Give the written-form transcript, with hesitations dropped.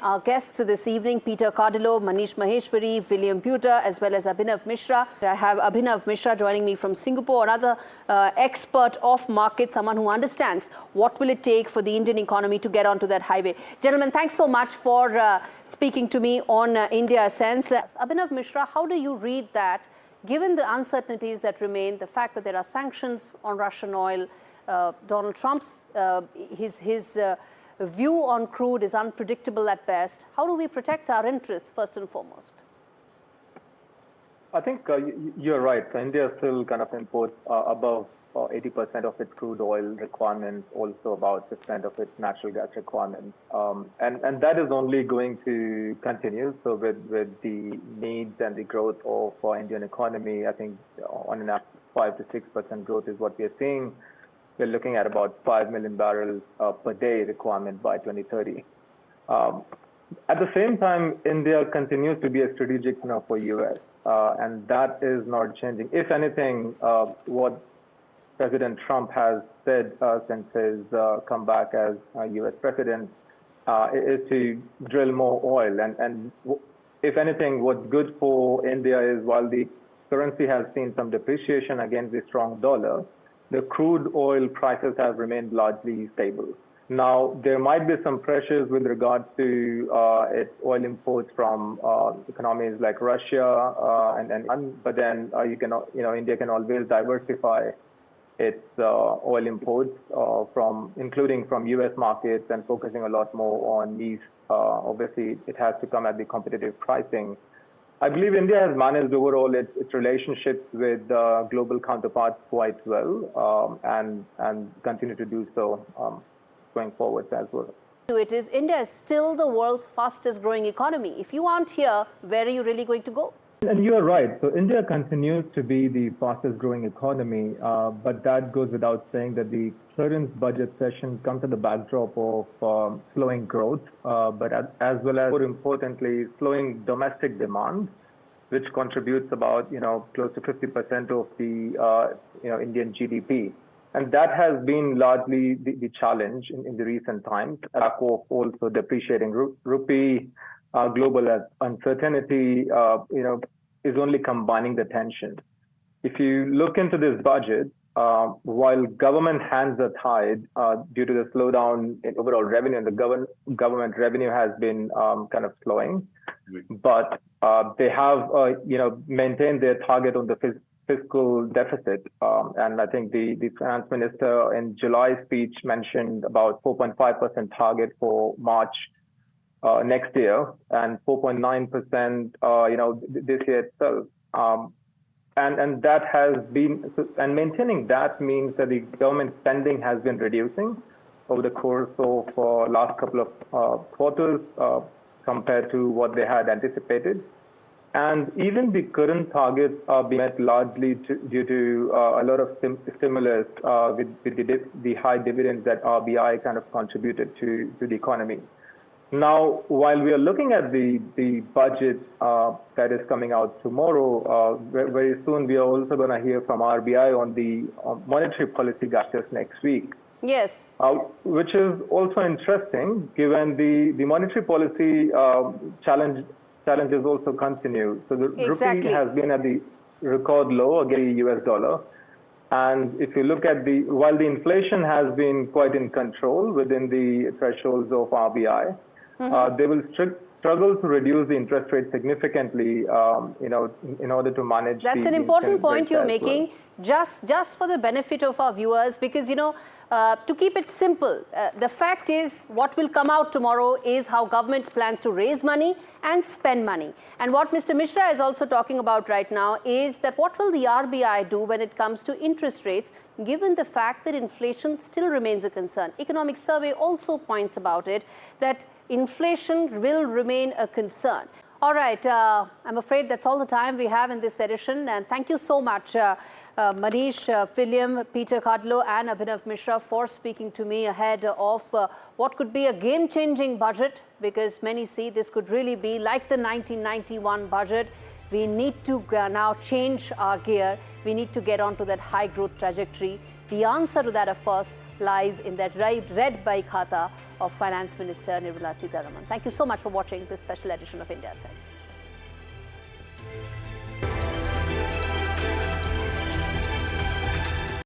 Our guests this evening, Peter Cardillo, Manish Maheshwari, William Buter, as well as Abhinav Mishra. I have Abhinav Mishra joining me from Singapore, another expert of market, someone who understands what will it take for the Indian economy to get onto that highway. Gentlemen, thanks so much for speaking to me on India Sense. Abhinav Mishra, how do you read that, given the uncertainties that remain, the fact that there are sanctions on Russian oil, Donald Trump's, his view on crude is unpredictable at best. How do we protect our interests first and foremost? I think you're right. So India still kind of imports above 80% of its crude oil requirements, also about 6% of its natural gas requirements. And that is only going to continue. So with the needs and the growth of Indian economy, I think on an 5 to 6% growth is what we are seeing. We're looking at about 5 million barrels per day requirement by 2030. At the same time, India continues to be a strategic partner for US, and that is not changing. If anything, what President Trump has said since his comeback as US president is to drill more oil. And if anything, what's good for India is while the currency has seen some depreciation against the strong dollar, the crude oil prices have remained largely stable. Now, there might be some pressures with regard to its oil imports from economies like Russia, but then India can always diversify its oil imports including from US markets and focusing a lot more on these. Obviously, it has to come at the competitive pricing. I believe India has managed overall its relationships with global counterparts quite well and continue to do so going forward as well. India is still the world's fastest growing economy. If you aren't here, where are you really going to go? And you are right. So India continues to be the fastest growing economy, but that goes without saying that the current budget session comes at the backdrop of slowing growth, but as well as, more importantly, slowing domestic demand, which contributes about close to 50% of the Indian GDP. And that has been largely the challenge in the recent times. Back of also depreciating rupee, global uncertainty, is only combining the tension. If you look into this budget, while government hands are tied due to the slowdown in overall revenue, and the government revenue has been kind of slowing, but they have maintained their target on the fiscal deficit. And I think the finance minister in July's speech mentioned about 4.5% target for March next year, and 4.9%, this year itself. And that has been, and maintaining that means that the government spending has been reducing over the course of last couple of quarters compared to what they had anticipated. And even the current targets are being met largely due to a lot of stimulus with the high dividends that RBI kind of contributed to the economy. Now, while we are looking at the budget that is coming out tomorrow, very soon we are also going to hear from RBI on the monetary policy guidance next week. Yes. Which is also interesting, given the monetary policy challenges also continue. So the rupee has been at the record low against the US dollar. And if you look at while the inflation has been quite in control within the thresholds of RBI, they will struggle to reduce the interest rate significantly, in order to manage. That's an important point you're making, just for the benefit of our viewers, because, to keep it simple, the fact is what will come out tomorrow is how government plans to raise money and spend money. And what Mr. Mishra is also talking about right now is that what will the RBI do when it comes to interest rates, given the fact that inflation still remains a concern. Economic survey also points about it, that inflation will remain a concern. All right, I'm afraid that's all the time we have in this edition. And thank you so much, Manish, William, Peter Cardillo and Abhinav Mishra for speaking to me ahead of what could be a game-changing budget, because many see this could really be like the 1991 budget. We need to now change our gear. We need to get onto that high growth trajectory. The answer to that, of course, lies in that red by khata of Finance Minister Nirmala Sitharaman. Thank you so much for watching this special edition of India Sense.